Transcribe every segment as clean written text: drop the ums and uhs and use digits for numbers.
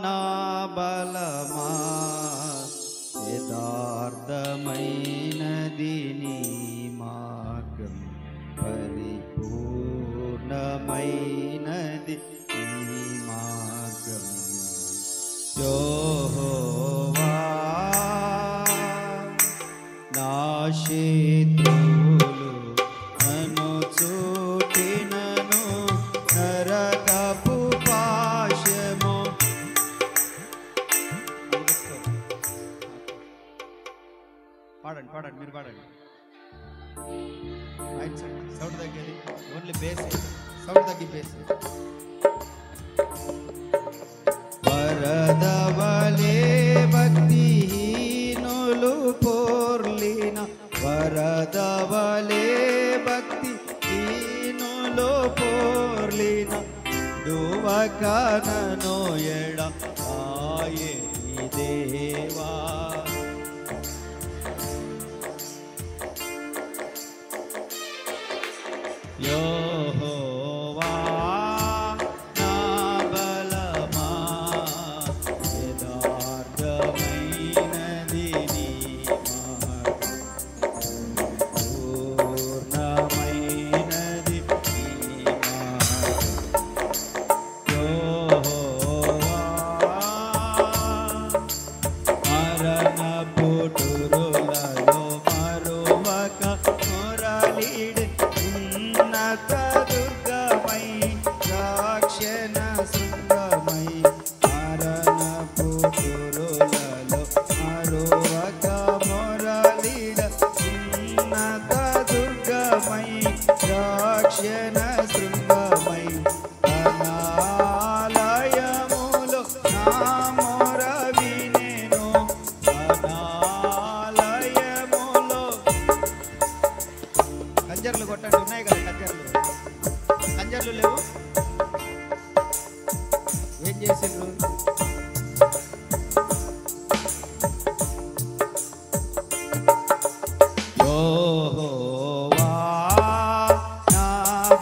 నా బలమా యథార్థమైనది నీ మార్గం, పరిపూర్ణమైనది నీ మార్గం. యెహోవా నా శత్రువులు నన్ను చూటినను నరకపు పాశము. పాడండి పాడండి, మీరు పాడండి. సౌండ్ తగ్గేది, ఓన్లీ బేస్, సౌండ్ తగ్గి బేస్. వరదవలే భక్తిహీనులు పోర్లిన, వరదవలే భక్తిహీనులు పోర్లిన, దువకనను ఎడ ఆయని దేవా. యెహోవా నా బలమా యథార్థమైనది నీ మార్గం, పూర్ణమైనది నీ మార్గం. యెహోవా మరణపు టురులలో మరువక మురళిడే ఉన్నత దుర్గమై రక్షణ శృంగమై. మరణపు టురులలో మరువక మురళిడ ఉన్నత దుర్గమై రక్షణ శృంగమై. అనాలయములో నా మొర వినెను, అనాలయములో. కంజర్లు కొట్టండి, ఉన్నాయి కదా కంజర్లు. కంజర్లు లేవు, ఏం చేసిండ్రు? యెహోవా నా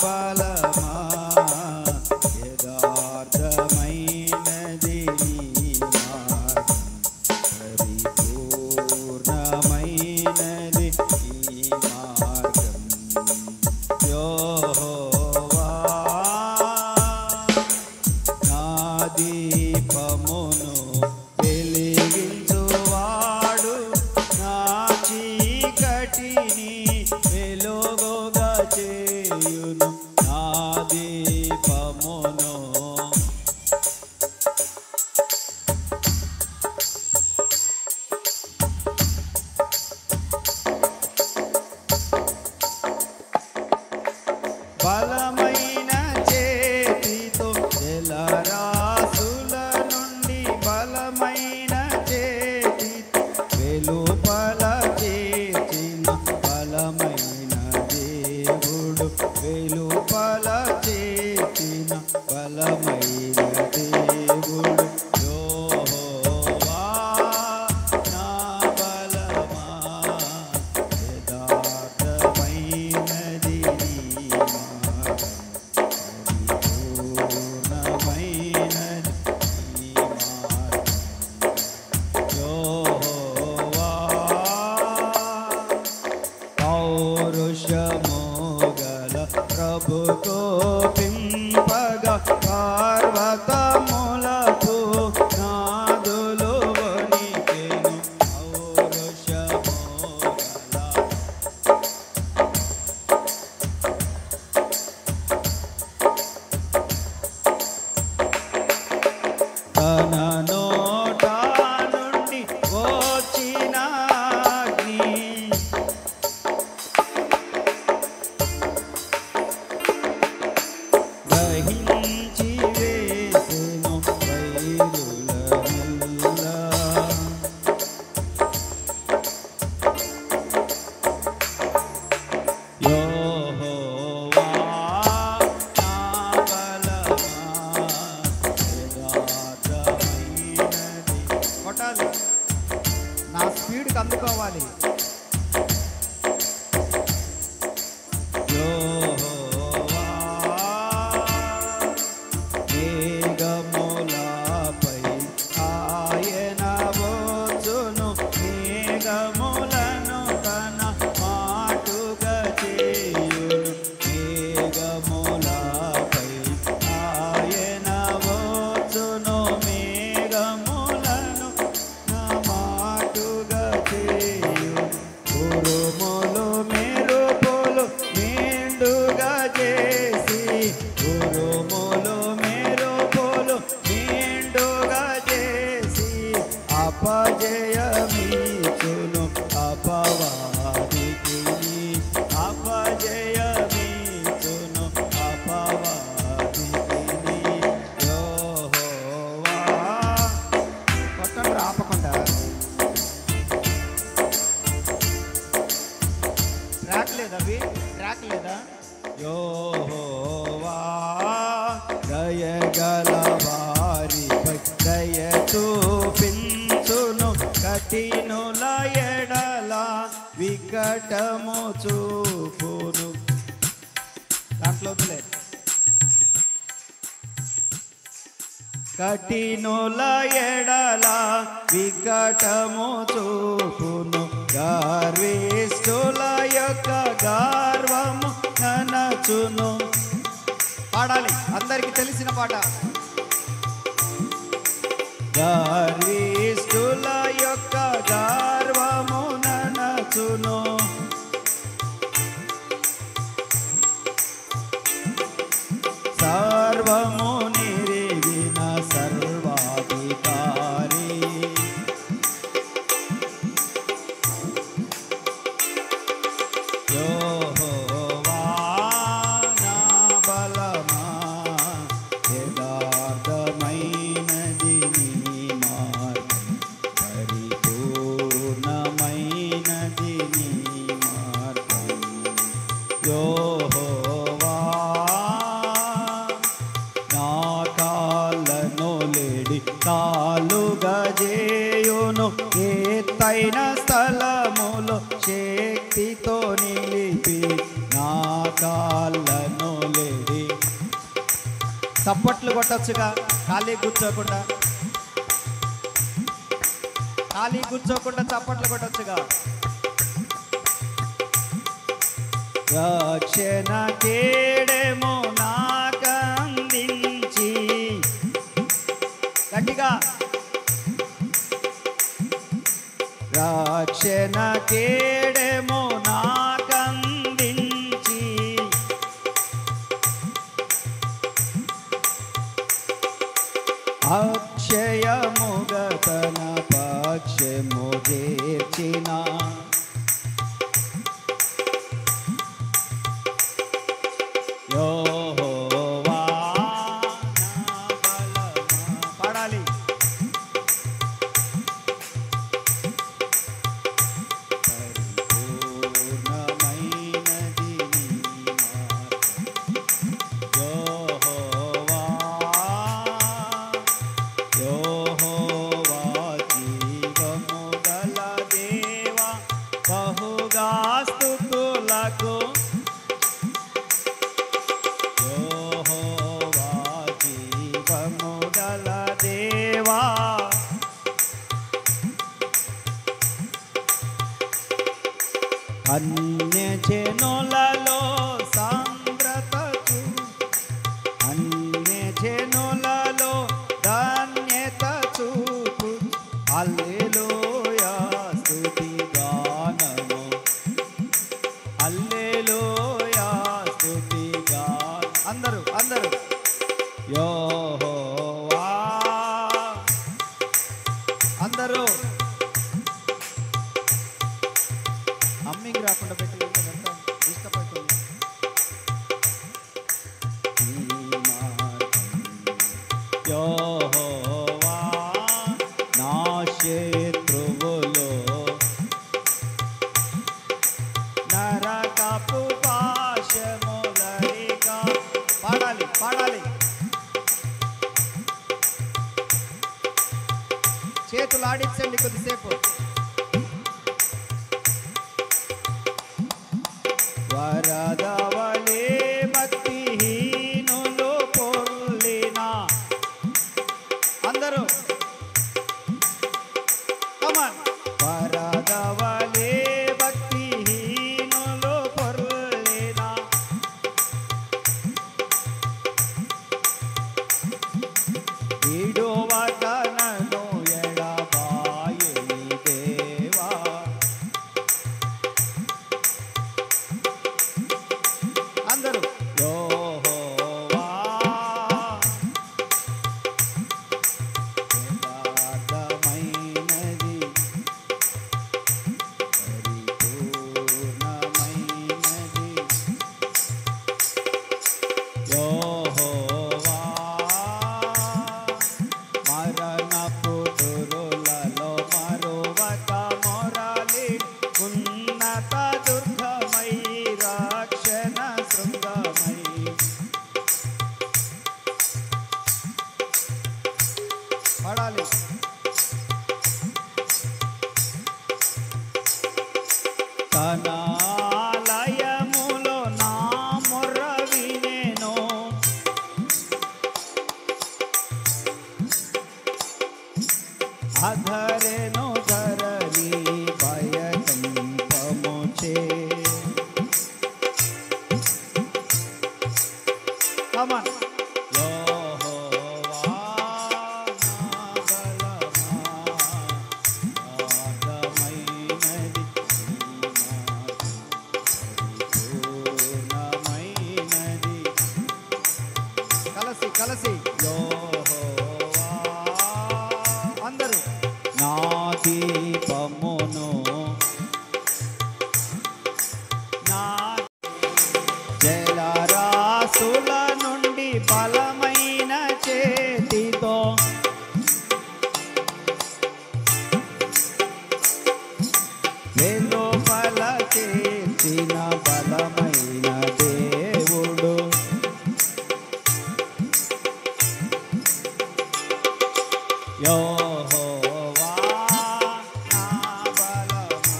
బలమా యథార్థమైనది నీ మార్గం, పరిపూర్ణమైనది నీ మార్గం. యెహోవా నా దీపమును వెలిగించువాడు, నా చీకటిని వెలుగుగా చేయును. నా దీపమును బలమైన చేతితో జలరాశుల నుండి, బలమైన చేతితో వెలుపల చేర్చిన బలమైన దేవుడు, వెలుపల చేర్చిన బలమైన దేవుడు. యెహోవా నా బలమా యథార్థమైనది నీ మార్గం, పరిపూర్ణమైనది నీ మార్గం. యెహోవా పౌరుషము గల ప్రభుతో పింపగా పర్వతములకు నాదులు వణికెను. పౌరుషము గల తన నోట నుండి వచ్చిన అగ్ని, దహించి వేసెను వైరులనెల్లా. యెహోవా నా బలమా యథార్థమైనది. కొట్టాలి, నా స్పీడ్కి అందుకోవాలి. యెహోవా మేఘ వారిపై దయ చూపించును, కఠినుల ఎడల వికటము చూపును. దాంట్లో వదిలే. కఠినుల ఎడల వికటము చూపును, గర్విష్ఠుల యొక్క గర్వము ననచును. పాడాలి, అందరికి తెలిసిన పాట. గర్విష్ఠుల యొక్క గర్వము ననచును, సర్వము నిరిగిన సర్వాధికారి, యెహోవా నా బలమా, యథార్థమైనది నీ మార్గం, పరిపూర్ణమైనది నీ మార్గం. యెహోవా నా కాళ్ళను లేడి కాలుగా చేయును, ఎత్తైన స్థలములో శక్తితో నిలిపి నా కాళ్ళను లేడి. చప్పట్లు కొట్టొచ్చుగా, ఖాళీ కూర్చోకుండా. ఖాళీ కూర్చోకుండా చప్పట్లు కొట్టొచ్చుగా. రక్షణ కేడెము నాకందించి, గట్టిగా. రక్షణ కేడెము నాకందించి, అక్షయముగా తన పక్షము చేర్చిన, యెహోవా నా బలమా. పాడాలి. పరిపూర్ణమైనది నీ మార్గం, యెహోవా యెహోవా జీవము గల దేవా, బహుగా స్తుతులకు. యెహోవా జీవము గల దేవా, అన్యజనులలో సాంద్రత అన్యజనులలో ధన్యత చూపు. హల్లెలూయా స్తుతి గానము, హల్లెలూయా స్తుతి గానము. అందరూ అందరూ యెహోవా అందరూ అమ్మింగ్ రాకుండా పెట్టి ఇదంతా ఇష్టపడుతుంది. ఈ మార్గం, యెహోవా నా శత్రువులో నరకపు పాశములరిగా. పాడాలి, పాడాలి. చేతులు ఆడించండి కొద్దిసేపు. వరదవలే భక్తిహీనులు పొర్లిన. అందరూ కమాన్. వరదవలే భక్తిహీనులు పొర్లిన, విడువక నన్ను ఎడబాయని దేవా, పాడాలి. తన ఆలయములో నా మొర్ర వినెను, అధరెను ధరణి భయకంపముచే. Come on. యెహోవా నా బలమా, ఆదమైనది పూర్ణమైనది. కలసి కలసి యెహోవా అందరూ నా దీపమును, నా జలరాశుల నుండి బలమైన చేతితో వెలుపల చేసిన బలమైన దేవుడు. యెహోవా నా బలమా,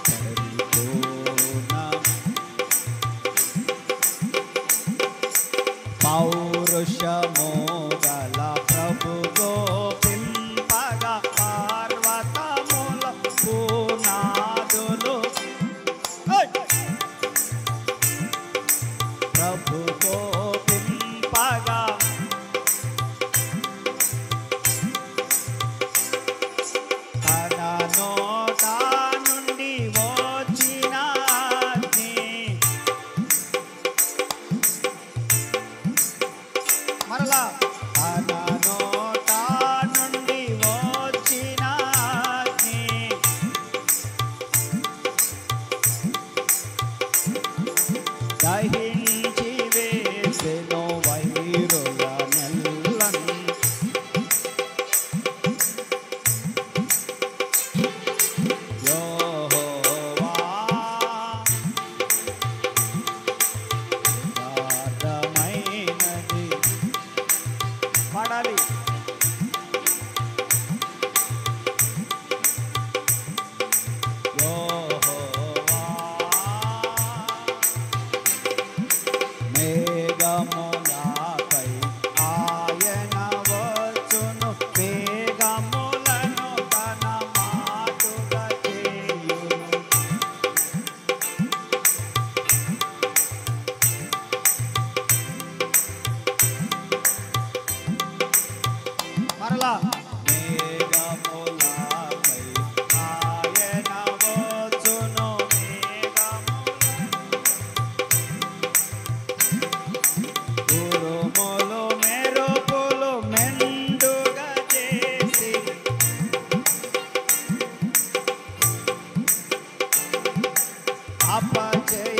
పరిపూర్ణ పౌరుషము గల ప్రభుతో పింపగా పర్వతముల పునాదులు. Hey! ప్రభుతో పింపగా తన నోట నుండి వచ్చిన అగ్ని, మరలా తన నోట నుండి వచ్చిన అగ్ని, దహించి వేసెను వైరుల నెల్లని. యెహోవా యథార్థమైనది. పాడాలి. యెహోవా మేఘములపై ఆయన వచ్చును, మేఘములను తన మాటుగా చేయును. మరలా మేఘములపై ఆయన వచ్చును, ఉరుములు మెరుపులు మెండుగా చేసి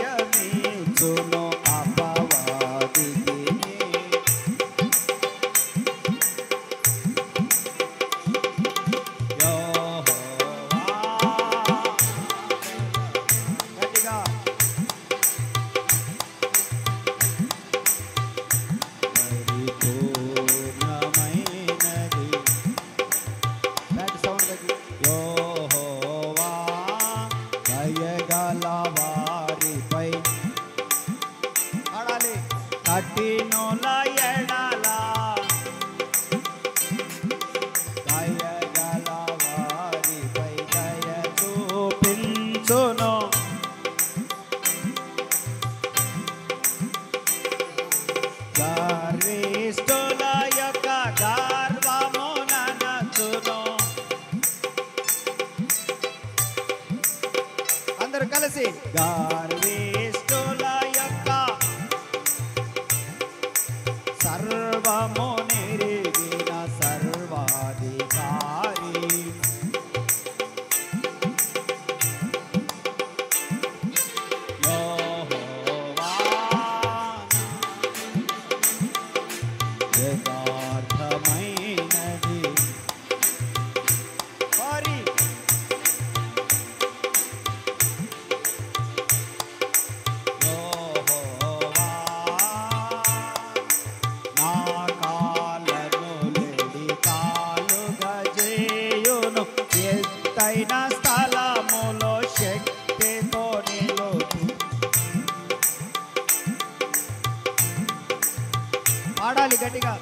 అపజయమిచ్చును అపవాదికి. యెహోవా గట్టిగా పరిపూర్ణమైనది. బ్యాట్ సౌండ్ తగ్గి యెహోవా దయగల వారిపై పాడాలి. కఠినుల ఎడల దయగల వారిపై దయ చూపించును. గర్విష్ఠుల యొక్క గర్వముననచును. అందరూ కలిసి గర్విష్ఠుల యొక్క పాడండి గట్టిగా.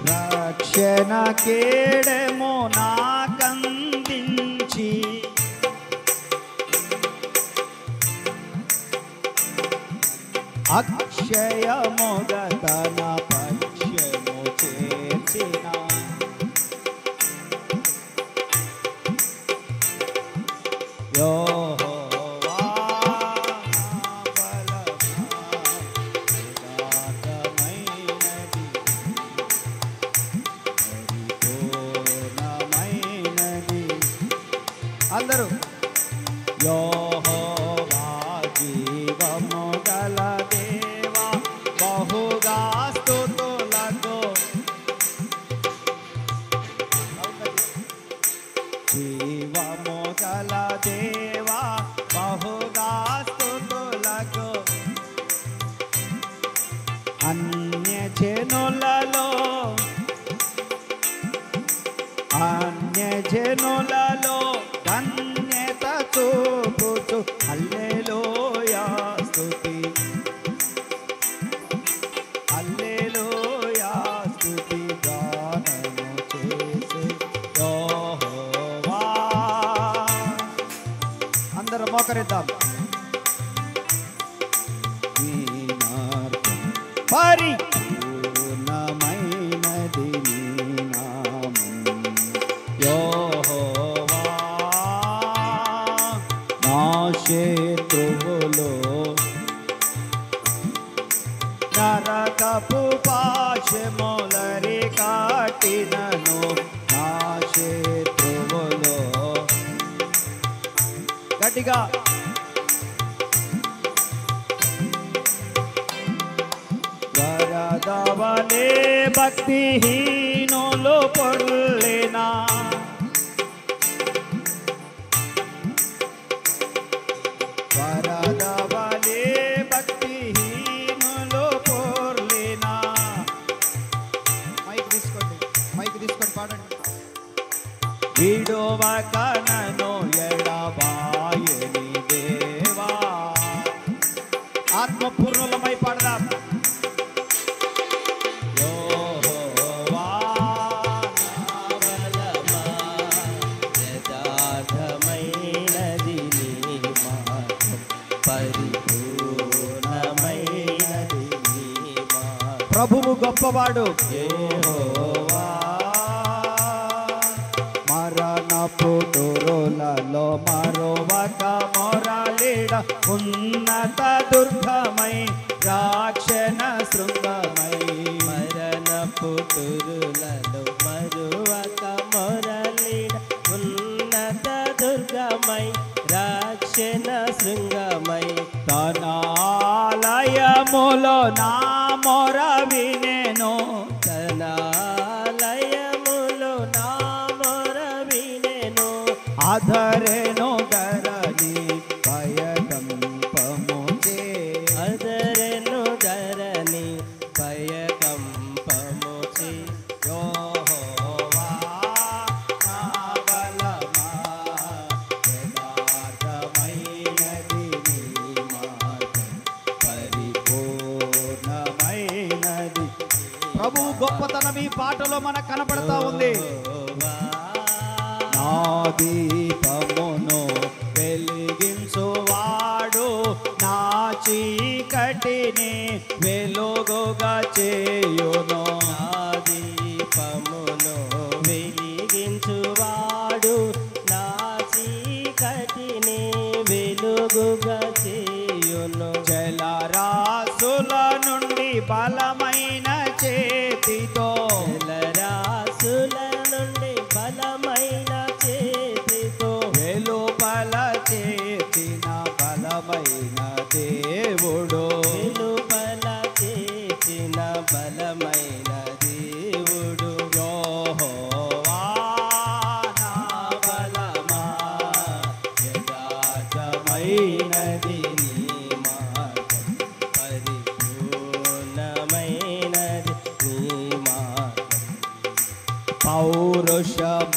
రక్షణ కేడెమో నాకందించి అక్షయముగా తన పక్షము చేర్చిన యెహోవా నా బలమైనది, పరిపూర్ణమైనది. అందరూ యెహోవా జీవము గల దేవా బహుగా స్తుతులకు, జీవము గల దేవా బహుగా స్తుతులకు, అన్యజనులలో ధన్యత చూపుచు హల్లెలూయా స్తుతి, హల్లెలూయా స్తుతి గానము చేసే యెహోవా. అందరం మోకరిద్దాం. నీ మార్గం పరిపూర్ణమైనది, నీ నామం యెహోవా. నా శత్రువులో నరకపు పాశములరి కాటినను, నా శత్రువులో గట్టిగా వరదవలే భక్తిహీనులు పొర్లినా, వరదవలే భక్తిహీనులు పొర్లినా. మైక్ తీసుకోండి పాడండి. విడువక నన్ను ఎడబాయని దేవా. ఆత్మపూర్ణులమై పాడదాం. యెహోవా నా బలమా, యథార్థమైనది నీ మార్గం, పరిపూర్ణమైనది నీ మార్గం. ప్రభువు గొప్పవాడు. యెహోవా మరణపు దురులలో మరొక మొరలిడ, ఉన్నత దుర్గమై రాక్షణ శృంగమై, మరణపు దురులలో మరొక మొరలిడ, ఉన్నత దుర్గమై రాక్షణ శృంగమై, తన ఆలయములో నా మొర వినెను, తన ఆలయములో నా మొర వినెను, ఆధరెను ధరణి భయకంపముచే, ఆధరెను ధరణి భయకంపముచే. యెహోవా నా బలమా, యథార్థమైనది నీ మార్గం, పరిపూర్ణమైనది. ప్రభు గొప్పతనం ఈ పాటలో మనకు కనపడతా ఉంది. నా దీపమును వెలిగించువాడు, నా చీకటిని వెలుగుగా చేయును, నా దీపమును వెలిగించువాడు, నా చీకటిని వెలుగుగా చేయును. జలరాశుల నుండి బలమైన చేతితో, జలరాశుల నుండి బలమైన చేతితో, వెలుపల చేసిన బలమైన దేవుడు, వెలుపల చేసిన బలమైన దేవుడు. యెహోవా నా బలమా, యథార్థమైనది నీ మార్గం, పరిపూర్ణమైనది నీ మార్గం. పౌరుషమోదల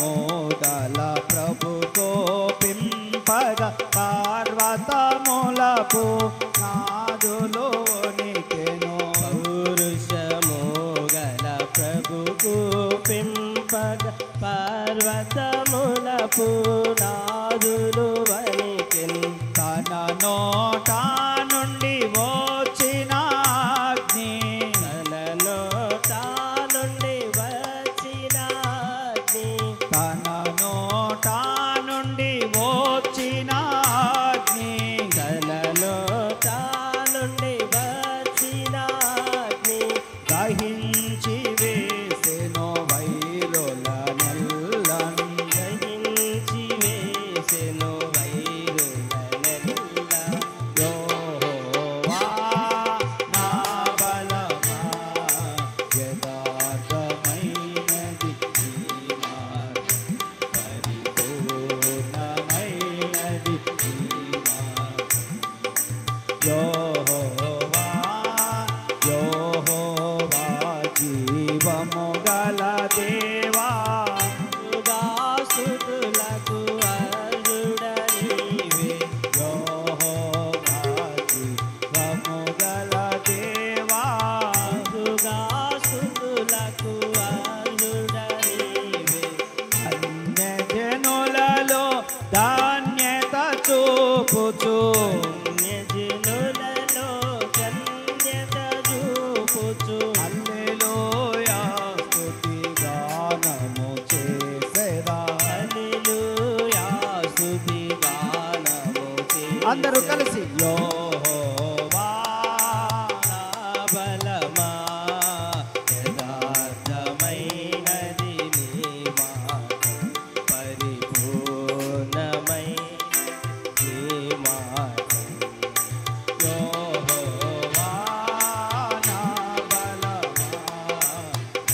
ప్రభు గోపింపగ పర్వతములపు నా చూపుచు జనులలో ధన్యత చూపుచు హల్లెలూయా స్తుతి గానము చేసేదా. హల్లెలూయా స్తుతి గానము చేసేదా. అందరూ కలిసి యెహోవా నా బలమా యథార్థమైనది నీ మార్గం పరిపూర్ణమై నీ మార్గం. యెహోవా నా బలమా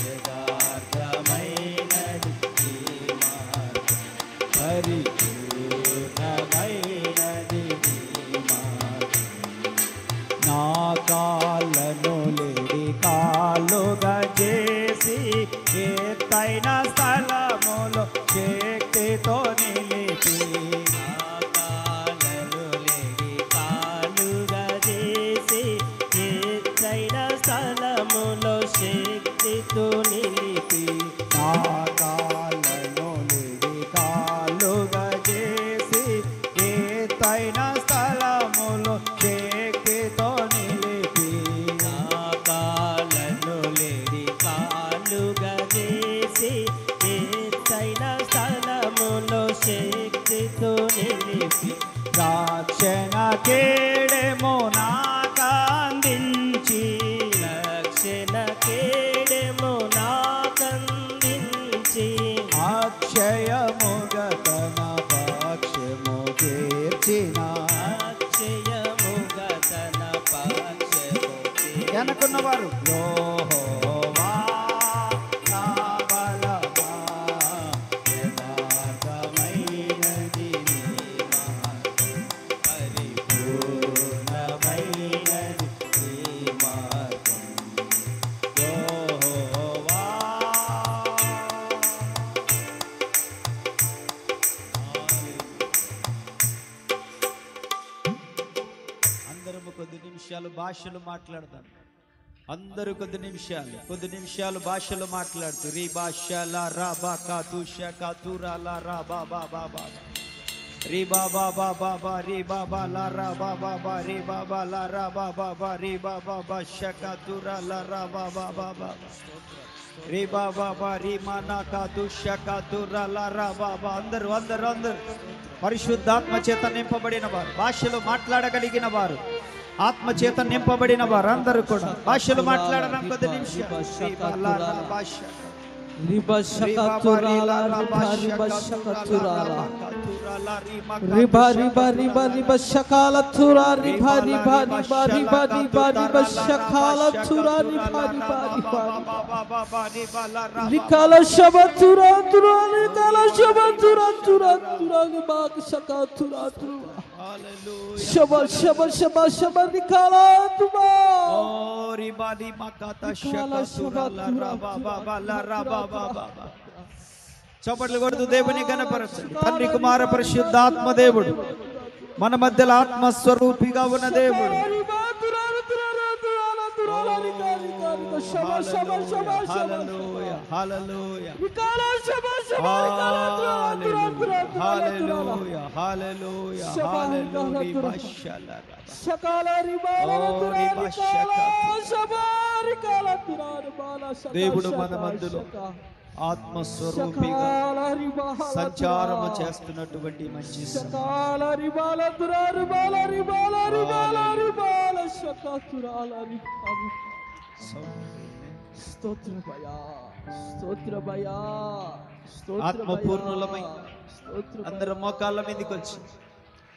యథార్థమైనది నీ మార్గం పరిపూర్ణమైనది నీ మార్గం. నా కాళ్ళను లేడి కాళ్ళుగా చేసి ఎత్తైన స్థలములో శక్తితో నిలిపి నా కాళ్ళను లేడి కాలుగా చేసి ఎత్తైన స్థలములో శక్తితో నిలిపి నా కాళ్ళను లేడి కాళ్ళుగా చేసి ఎత్తైన స్థలములో శక్తితో నిలిపి నా కాళ్ళను లేడి కాలుగా చేసి ఎత్తైన స్థలములో శక్తితో నిలిపి రక్షణ కేడెము నాకందించి రక్షణ కేడెము నాకందించి అక్షయముగా తన పక్షము తీర్చిన అక్షయముగా తన పక్షము వెనకున్నవారు యెహోవా నా బలమా యథార్థమైనది నీ మార్గం పరిపూర్ణమైనది నీ మార్గం. యెహోవా అందరము కొద్ది నిమిషాలు భాషలు మాట్లాడదాం. అందరూ కొద్ది నిమిషాలు భాషలు మాట్లాడుతూ రీ భాషల రాబా కాతుష కాతురాల రాబా బాబా బాబా రీ బాబా బాబా బా రీ బాబా లా రాబా బాబా రీ బాబా లా రాబా బాబా రీ బాబా బాష కాతురాల రాబా బాబా బాబా రీ బాబా బా రీ మానా కాతుష కాతురాల రాబా బా. అందరూ పరిశుద్ధాత్మ చేత నింపబడిన వారు, భాషలు మాట్లాడగలిగిన వారు, ఆత్మ చేత నింపబడిన వారు అందరూ కూడా భాషలు మాట్లాడడం కొద్ది నిమిషాలు. Riba riba riba riba shakala thura riba riba riba riba riba riba shakala thura riba riba riba rikala shabat thura thura rikala shabat thura thura thura bak shaka thura thura shabat shabat shabat shabat rikala thura Oh riba riba kata shaka thura la raba baba la raba baba. చప్పట్లు కొడుతూ దేవుని గణపరచండి. తండ్రి కుమార పరిశుద్ధాత్మ దేవుడు మన మధ్యలో ఆత్మస్వరూపిగా ఉన్న దేవుడు. హల్లెలూయా హల్లెలూయా హల్లెలూయా హల్లెలూయా హల్లెలూయా దేవుడు మన మధ్యలో ఆత్మస్వరూపిగా సంచారము చేస్తున్నటువంటి మంచి ఆత్మపూర్ణులమై అందరు మోకాళ్ళ మీదకి వచ్చి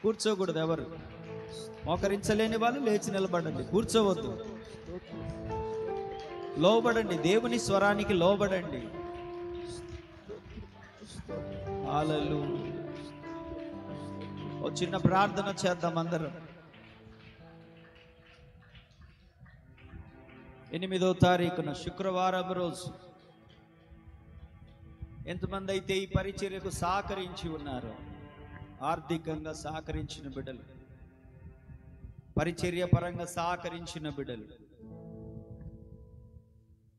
కూర్చోకూడదు. ఎవరు మోకరించలేని వాళ్ళు లేచి నిలబడండి. కూర్చోవద్దు, లోబడండి. దేవుని స్వరానికి లోబడండి. హల్లెలూయా. ఓ చిన్న ప్రార్థన చేద్దాం అందరం. 8వ తారీఖున శుక్రవారం రోజు ఎంతమంది అయితే ఈ పరిచర్యకు సహకరించి ఉన్నారు, ఆర్థికంగా సహకరించిన బిడ్డలు, పరిచర్య పరంగా సహకరించిన బిడ్డలు,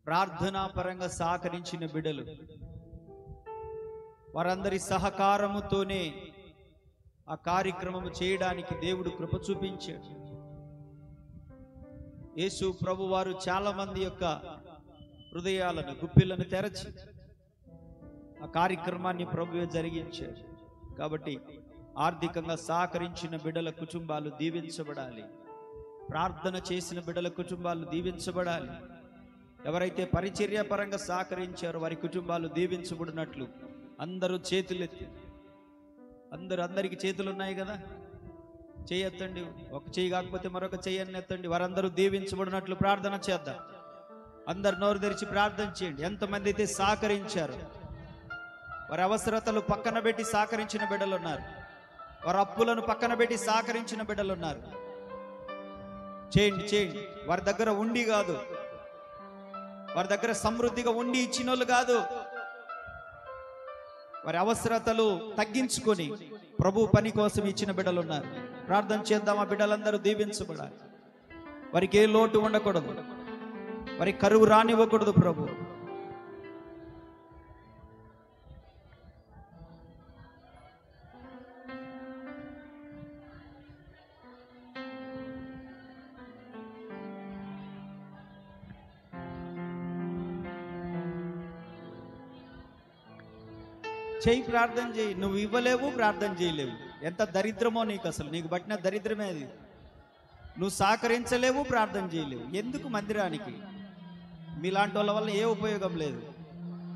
ప్రార్థనా పరంగా సహకరించిన బిడ్డలు, వారందరి సహకారముతోనే ఆ కార్యక్రమం చేయడానికి దేవుడు కృప చూపించాడు. యేసు ప్రభు వారు చాలా మంది యొక్క హృదయాలను గుప్పిలను తెరచి ఆ కార్యక్రమాన్ని ప్రభువే జరిగించాడు. కాబట్టి ఆర్థికంగా సహకరించిన బిడ్డల కుటుంబాలు దీవించబడాలి. ప్రార్థన చేసిన బిడ్డల కుటుంబాలు దీవించబడాలి. ఎవరైతే పరిచర్య పరంగా సహకరించారో వారి కుటుంబాలు దీవించబడినట్లు అందరూ చేతులెత్తి, అందరికి చేతులు ఉన్నాయి కదా, చేయెత్తండి. ఒక చెయ్యి కాకపోతే మరొక చెయ్యని ఎత్తండి. వారందరూ దీవించబడినట్లు ప్రార్థన చేద్దాం. అందరు నోరు తెరిచి ప్రార్థన చేయండి. ఎంతమంది అయితే సహకరించారు, వారి అవసరతలు పక్కన పెట్టి సహకరించిన బిడ్డలు ఉన్నారు, వారి అప్పులను పక్కన పెట్టి సహకరించిన బిడ్డలు ఉన్నారు. చేయండి. వారి దగ్గర ఉండి కాదు, వారి దగ్గర సమృద్ధిగా ఉండి ఇచ్చిన వాళ్ళు కాదు, వారి అవసరతలు తగ్గించుకొని ప్రభు పని కోసం ఇచ్చిన బిడ్డలు ఉన్నారు. ప్రార్థన చేద్దాం. ఆ బిడ్డలందరూ దీవించబడాలి. వారికి ఏ లోటు ఉండకూడదు, వారికి కరువు రానివ్వకూడదు ప్రభు. చేయి, ప్రార్థన చేయి. నువ్వు ఇవ్వలేవు, ప్రార్థన చేయలేవు. ఎంత దరిద్రమో నీకు, అసలు నీకు పట్టిన దరిద్రమే అది. నువ్వు సహకరించలేవు, ప్రార్థన చేయలేవు. ఎందుకు మందిరానికి? మీలాంటి వాళ్ళ వల్ల ఏ ఉపయోగం లేదు.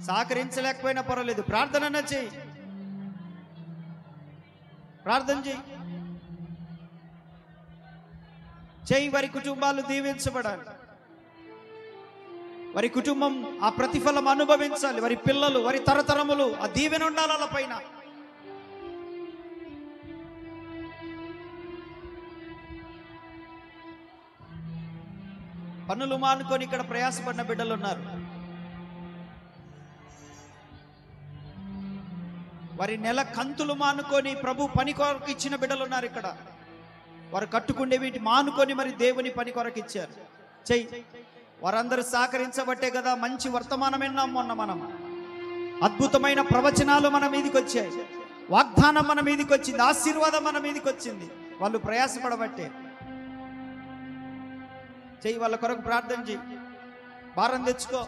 సహకరించలేకపోయినా పర్వాలేదు, ప్రార్థన చేయి, ప్రార్థన చేయి. వారి కుటుంబాలు దీవించబడాలి. వారి కుటుంబం ఆ ప్రతిఫలం అనుభవించాలి. వారి పిల్లలు, వారి తరతరములు ఆ దీవెన ఉండాలి వాళ్ళ పైన. పనులు మానుకొని ఇక్కడ ప్రయాసపడిన బిడ్డలు ఉన్నారు. వారి నెల కంతులు మానుకొని ప్రభు పని కొరకు ఇచ్చిన బిడ్డలు ఉన్నారు ఇక్కడ. వారు కట్టుకుండే వీటి మానుకొని మరి దేవుని పని కొరకు ఇచ్చారు. చెయ్యి. వారందరూ సహకరించబట్టే కదా మంచి వర్తమానం విన్నాం మొన్న మనం. అద్భుతమైన ప్రవచనాలు మన మీదకి వచ్చాయి, వాగ్దానం మన మీదకి వచ్చింది, ఆశీర్వాదం మన మీదకి వచ్చింది. వాళ్ళు ప్రయాసపడబట్టే. చెయ్యి, వాళ్ళ కొరకు ప్రార్థన చెయ్యి, భారం తెచ్చుకో.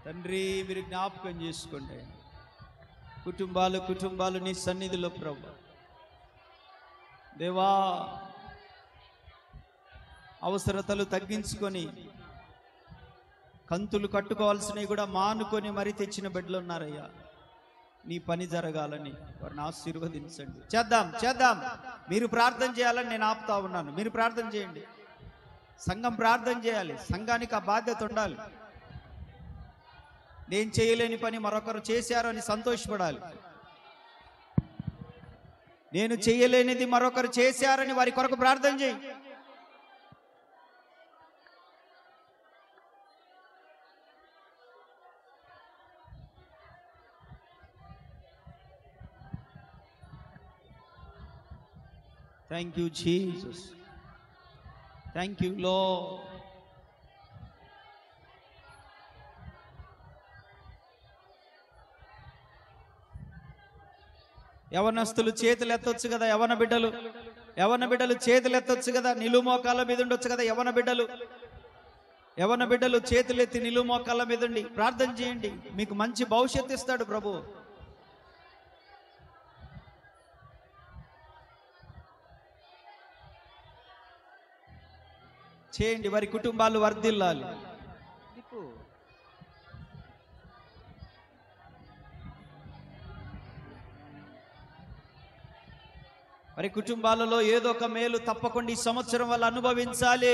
తండ్రి, మీరు జ్ఞాపకం చేసుకోండి. కుటుంబాలు నీ సన్నిధిలో ప్రభు దేవా, అవసరతలు తగ్గించుకొని కంతులు కట్టుకోవాల్సినవి కూడా మానుకొని మరీ తెచ్చిన బిడ్డలు ఉన్నారయ్యా. నీ పని జరగాలని వారిని ఆశీర్వదించండి. చేద్దాం. మీరు ప్రార్థన చేయాలని నేను ఆపుతా ఉన్నాను. మీరు ప్రార్థన చేయండి. సంఘం ప్రార్థన చేయాలి. సంఘానికి ఆ బాధ్యత ఉండాలి. నేను చేయలేని పని మరొకరు చేశారు అని సంతోషపడాలి. నేను చేయలేనిది మరొకరు చేశారని వారి కొరకు ప్రార్థన చేయి. Thank you Jesus. Thank you lord. యవనస్తులు చేతులు ఎత్తొచ్చు కదా, యవన బిడ్డలు చేతులు ఎత్తొచ్చు కదా, నిలువు మోకాళ్ళ మీద ఉండొచ్చు కదా. యవన బిడ్డలు చేతులు ఎత్తి నిలువు మోకాళ్ళ మీద ఉండి ప్రార్థన చేయండి. మీకు మంచి భవిష్యత్తు ఇస్తాడు ప్రభు. చేయండి. వారి కుటుంబాలు వర్ధిల్లాలి. వారి కుటుంబాలలో ఏదో ఒక మేలు తప్పకుండా ఈ సంవత్సరం వాళ్ళు అనుభవించాలి.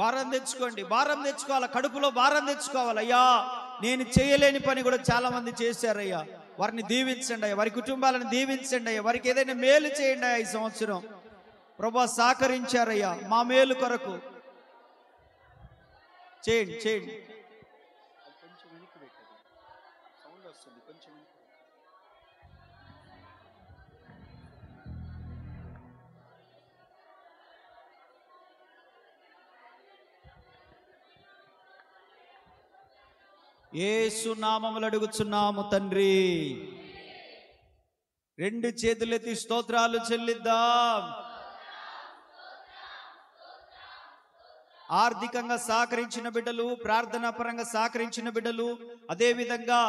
భారం తెచ్చుకోండి, భారం తెచ్చుకోవాలి, కడుపులో భారం తెచ్చుకోవాలి. అయ్యా నేను చేయలేని పని కూడా చాలా మంది చేశారయ్యా, వారిని దీవించండి అయ్యా, వారి కుటుంబాలను దీవించండి అయ్యా, వారికి ఏదైనా మేలు చేయండి అయ్యా. ఈ సంవత్సరం ప్రభువా సహకరించారయ్యా, మా మేలు కొరకు చేయండి చేయండి. యేసు నామములో అడుగుచున్నాము తండ్రి. రెండు చేతులెత్తి స్తోత్రాలు చెల్లిద్దాం. ఆర్థికంగా సహకరించిన బిడ్డలు, ప్రార్థనా పరంగా సహకరించిన బిడ్డలు, అదే విధంగా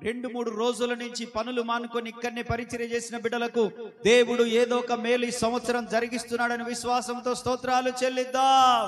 2-3 రోజుల నుంచి పనులు మానుకొని ఇక్కడనే పరిచర్య చేసిన బిడ్డలకు దేవుడు ఏదో ఒక మేలు ఈ సంవత్సరం జరిగిస్తున్నాడని విశ్వాసంతో స్తోత్రాలు చెల్లిద్దాం.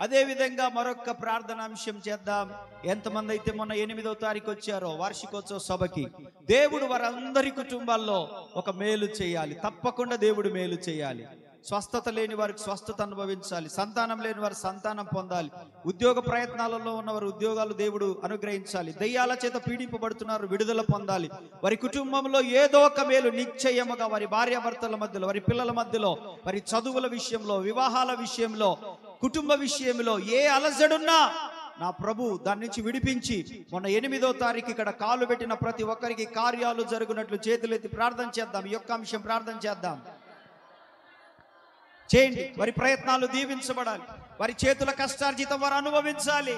అదే విధంగా మరొక ప్రార్థనాంశం చేద్దాం. ఎంతమంది అయితే మొన్న 8వ తారీఖు వచ్చారో వార్షికోత్సవ సభకి, దేవుడు వారందరి కుటుంబాల్లో ఒక మేలు చేయాలి. తప్పకుండా దేవుడు మేలు చేయాలి. స్వస్థత లేని వారికి స్వస్థత అనుభవించాలి, సంతానం లేని వారు సంతానం పొందాలి, ఉద్యోగ ప్రయత్నాలలో ఉన్నవారు ఉద్యోగాలు దేవుడు అనుగ్రహించాలి, దయ్యాల చేత పీడింపబడుతున్నారు విడుదల పొందాలి. వారి కుటుంబంలో ఏదో ఒక మేలు నిశ్చయముగా వారి భార్యాభర్తల మధ్యలో, వారి పిల్లల మధ్యలో, వారి చదువుల విషయంలో, వివాహాల విషయంలో, కుటుంబ విషయంలో ఏ అలజడున్నా నా ప్రభు దాని నుంచి విడిపించి మొన్న 8వ తారీఖు ఇక్కడ కాలు పెట్టిన ప్రతి ఒక్కరికి కార్యాలు జరుగునట్లు చేతులెత్తి ప్రార్థన చేద్దాం. ఈ యొక్క అంశం ప్రార్థన చేద్దాం. చేయండి. వారి ప్రయత్నాలు దీవించబడాలి, వారి చేతుల కష్టార్జితం వారు అనుభవించాలి.